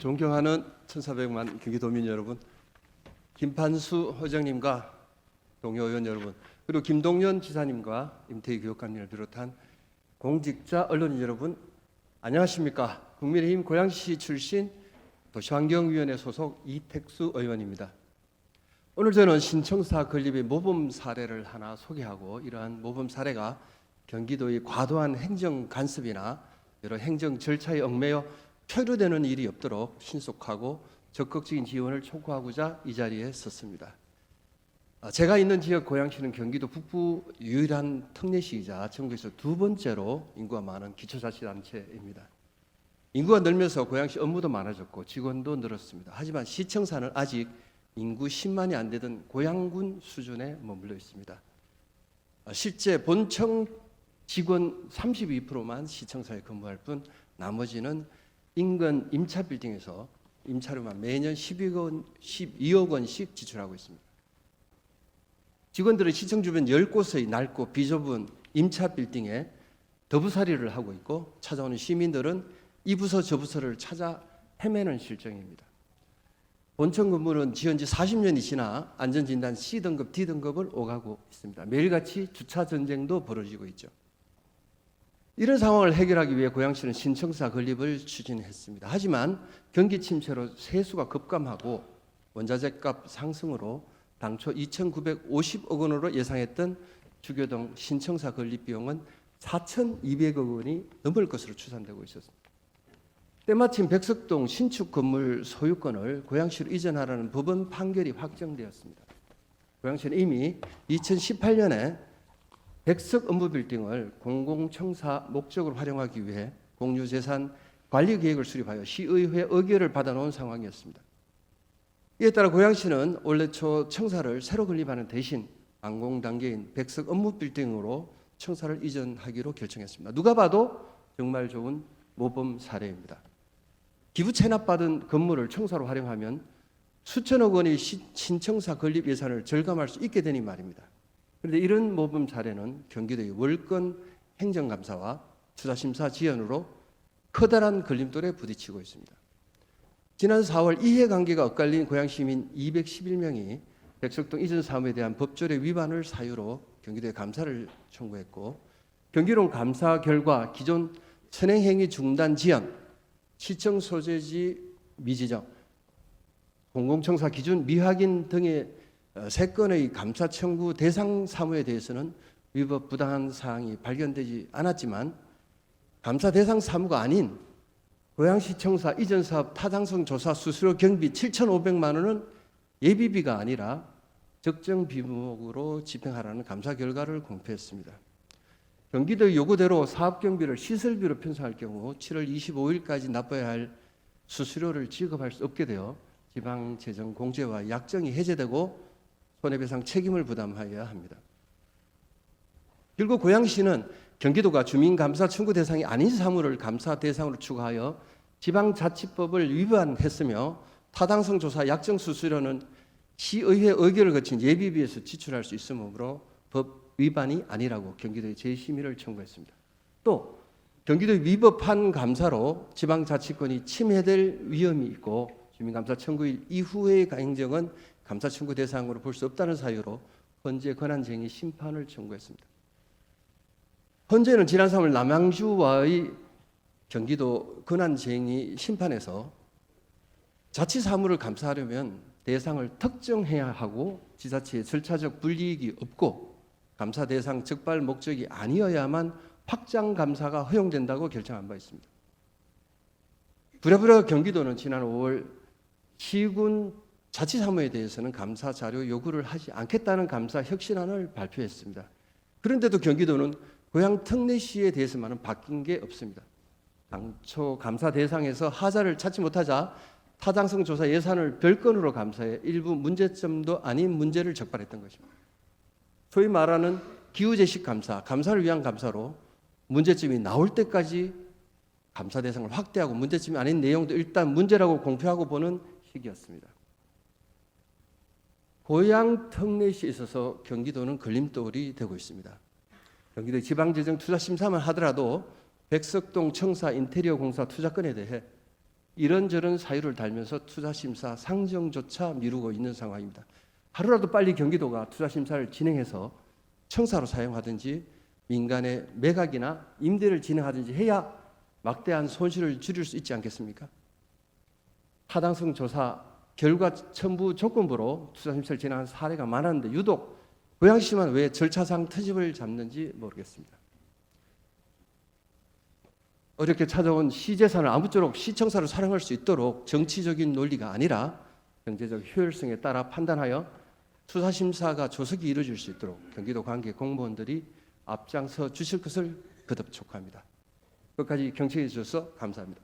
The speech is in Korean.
존경하는 1400만 경기도민 여러분, 김판수 회장님과 동료 의원 여러분, 그리고 김동연 지사님과 임태희 교육감님을 비롯한 공직자 언론인 여러분, 안녕하십니까? 국민의힘 고양시 출신 도시환경위원회 소속 이택수 의원입니다. 오늘 저는 신청사 건립의 모범 사례를 하나 소개하고, 이러한 모범 사례가 경기도의 과도한 행정 간섭이나 여러 행정 절차에 얽매여 표류되는 일이 없도록 신속하고 적극적인 지원을 촉구하고자 이 자리에 섰습니다. 제가 있는 지역 고양시는 경기도 북부 유일한 특례시이자 전국에서 두 번째로 인구가 많은 기초자치단체입니다. 인구가 늘면서 고양시 업무도 많아졌고 직원도 늘었습니다. 하지만 시청사는 아직 인구 10만이 안 되던 고양군 수준에 머물러 있습니다. 실제 본청 직원 32%만 시청사에 근무할 뿐 나머지는 인근 임차 빌딩에서 임차료만 매년 12억 원씩 지출하고 있습니다. 직원들은 시청 주변 10곳의 낡고 비좁은 임차 빌딩에 더부살이를 하고 있고, 찾아오는 시민들은 이 부서 저 부서를 찾아 헤매는 실정입니다. 본청 건물은 지은 지 40년이 지나 안전진단 C등급, D등급을 오가고 있습니다. 매일같이 주차 전쟁도 벌어지고 있죠. 이런 상황을 해결하기 위해 고양시는 신청사 건립을 추진했습니다. 하지만 경기 침체로 세수가 급감하고 원자재값 상승으로 당초 2,950억 원으로 예상했던 주교동 신청사 건립 비용은 4,200억 원이 넘을 것으로 추산되고 있었습니다. 때마침 백석동 신축 건물 소유권을 고양시로 이전하라는 법원 판결이 확정되었습니다. 고양시는 이미 2018년에 백석 업무빌딩을 공공청사 목적으로 활용하기 위해 공유재산 관리계획을 수립하여 시의회 의결을 받아놓은 상황이었습니다. 이에 따라 고양시는 올해 초 청사를 새로 건립하는 대신 완공단계인 백석 업무빌딩으로 청사를 이전하기로 결정했습니다. 누가 봐도 정말 좋은 모범 사례입니다. 기부 체납받은 건물을 청사로 활용하면 수천억 원의 신청사 건립 예산을 절감할 수 있게 되니 말입니다. 그런데 이런 모범 사례는 경기도의 월권 행정감사와 투자심사 지연으로 커다란 걸림돌에 부딪히고 있습니다. 지난 4월 이해관계가 엇갈린 고양시민 211명이 백석동 이전 사무에 대한 법조례 위반을 사유로 경기도에 감사를 청구했고, 경기도는 감사 결과 기존 선행행위 중단 지연, 시청 소재지 미지정, 공공청사 기준 미확인 등의 3건의 감사 청구 대상 사무에 대해서는 위법 부당한 사항이 발견되지 않았지만, 감사 대상 사무가 아닌 고양시청사 이전 사업 타당성 조사 수수료 경비 7,500만 원은 예비비가 아니라 적정 비목으로 집행하라는 감사 결과를 공표했습니다. 경기도의 요구대로 사업 경비를 시설비로 편성할 경우 7월 25일까지 납부해야 할 수수료를 지급할 수 없게 되어 지방재정 공제와 약정이 해제되고 손해배상 책임을 부담하여야 합니다. 결국 고양시는 경기도가 주민감사 청구 대상이 아닌 사무를 감사 대상으로 추가하여 지방자치법을 위반했으며, 타당성 조사 약정 수수료는 시의회 의결을 거친 예비비에서 지출할 수 있으므로 법 위반이 아니라고 경기도에 재심의를 청구했습니다. 또 경기도의 위법한 감사로 지방자치권이 침해될 위험이 있고 주민감사 청구일 이후의 행정은 감사 청구 대상으로 볼 수 없다는 사유로 헌재 권한쟁의 심판을 청구했습니다. 헌재는 지난 3월 남양주와의 경기도 권한쟁의 심판에서 자치사무를 감사하려면 대상을 특정해야 하고 지자체의 절차적 불이익이 없고 감사 대상 적발 목적이 아니어야만 확장 감사가 허용된다고 결정한 바 있습니다. 부랴부랴 경기도는 지난 5월 시군 자치사무에 대해서는 감사 자료 요구를 하지 않겠다는 감사 혁신안을 발표했습니다. 그런데도 경기도는 고양 특례시에 대해서만은 바뀐 게 없습니다. 당초 감사 대상에서 하자를 찾지 못하자 타당성 조사 예산을 별건으로 감사해 일부 문제점도 아닌 문제를 적발했던 것입니다. 소위 말하는 기후제식 감사, 감사를 위한 감사로 문제점이 나올 때까지 감사 대상을 확대하고 문제점이 아닌 내용도 일단 문제라고 공표하고 보는 시기였습니다. 고양 특례시에 있어서 경기도는 걸림돌이 되고 있습니다. 경기도 지방재정 투자심사만 하더라도 백석동 청사 인테리어 공사 투자건에 대해 이런저런 사유를 달면서 투자심사 상정조차 미루고 있는 상황입니다. 하루라도 빨리 경기도가 투자심사를 진행해서 청사로 사용하든지 민간의 매각이나 임대를 진행하든지 해야 막대한 손실을 줄일 수 있지 않겠습니까? 타당성 조사 결과 첨부 조건부로 투자심사를 진행한 사례가 많았는데 유독 고양시만 왜 절차상 트집을 잡는지 모르겠습니다. 어렵게 찾아온 시재산을 아무쪼록 시청사로 사용할 수 있도록 정치적인 논리가 아니라 경제적 효율성에 따라 판단하여 투자심사가 조속히 이루어질 수 있도록 경기도 관계 공무원들이 앞장서 주실 것을 거듭 촉구합니다. 끝까지 경청해 주셔서 감사합니다.